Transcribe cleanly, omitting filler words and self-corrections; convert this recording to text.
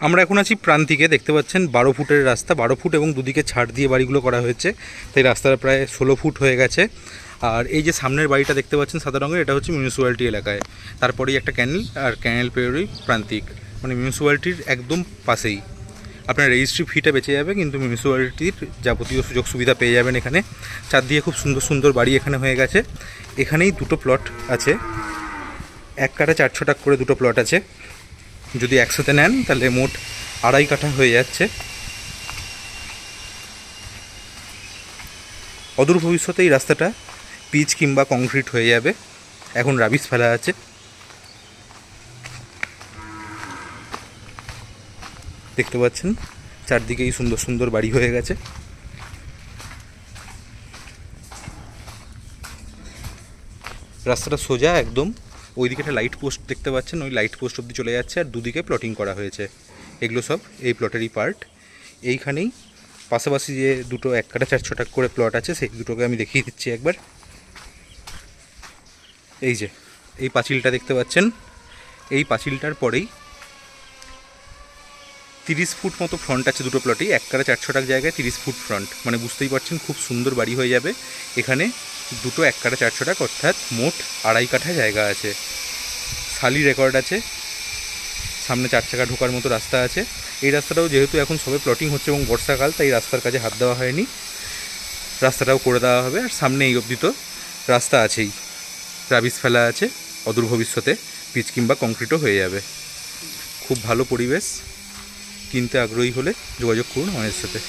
আমরা এখন আছি প্রান্তিকে। দেখতে পাচ্ছেন 12 ফুটের রাস্তা, 12 ফুট এবং দুদিকে ছাড় দিয়ে বাড়িগুলো করা হয়েছে, তাই রাস্তাটা প্রায় 16 ফুট হয়ে গেছে। আর এই যে সামনের বাড়িটা দেখতে পাচ্ছেন সাদা রঙের, এটা হচ্ছে মিউনিসিপ্যালিটি এলাকায়। তারপরেই একটা ক্যানেল, আর ক্যানেল পেরোই প্রান্তিক, মানে মিউনিসিপ্যালিটির একদম পাশেই। আপনার রেজিস্ট্রি ফিটা বেঁচে যাবে, কিন্তু মিউনিসিপ্যালিটির যাবতীয় সুযোগ সুবিধা পেয়ে যাবেন এখানে। চারদিকে খুব সুন্দর সুন্দর বাড়ি এখানে হয়ে গেছে। এখানেই দুটো প্লট আছে, 1 কাঠা 4 ছটাক করে দুটো প্লট আছে। যদি একসাথে নেন তাহলে মোট 2.5 কাঠা হয়ে যাচ্ছে। অদূর ভবিষ্যতে এই রাস্তাটা পিচ কিংবা কংক্রিট হয়ে যাবে, এখন রাবিশ ফেলা আছে। দেখতে পাচ্ছেন চারদিকেই সুন্দর সুন্দর বাড়ি হয়ে গেছে। রাস্তাটা সোজা একদম, ওইদিকে একটা লাইট পোস্ট দেখতে পাচ্ছেন, ওই লাইট পোস্ট অবধি চলে যাচ্ছে, আর দুদিকে প্লটিং করা হয়েছে। এগুলো সব এই প্লটেরই পার্ট। এইখানেই পাশাপাশি যে দুটো 1 কাঠা 4 ছটাক করে প্লট আছে, সেই দুটোকে আমি দেখিয়ে দিচ্ছি একবার। এই যে এই পাঁচিলটা দেখতে পাচ্ছেন, এই পাঁচিলটার পরেই 30 ফুট মতো ফ্রন্ট আছে দুটো প্লটেই। 1 কাঠা 4 ছটাক জায়গায় 30 ফুট ফ্রন্ট, মানে বুঝতেই পারছেন খুব সুন্দর বাড়ি হয়ে যাবে। এখানে দুটো 1 কাঠা 4 ছটাক, অর্থাৎ মোট 2.5 কাঠা জায়গা আছে। সালি রেকর্ড আছে, সামনে 4 চাকা ঢোকার মতো রাস্তা আছে। এই রাস্তাটাও যেহেতু এখন সবে প্লটিং হচ্ছে এবং বর্ষাকাল, তাই রাস্তার কাজে হাত দেওয়া হয়নি, রাস্তাটাও করে দেওয়া হবে। আর সামনে এই অবধি তো রাস্তা আছেই, রাবিশ ফেলা আছে, অদূর ভবিষ্যতে পিচ কিংবা কংক্রিটও হয়ে যাবে। খুব ভালো পরিবেশ। কিনতে আগ্রহী হলে যোগাযোগ করুন আমাদের সাথে।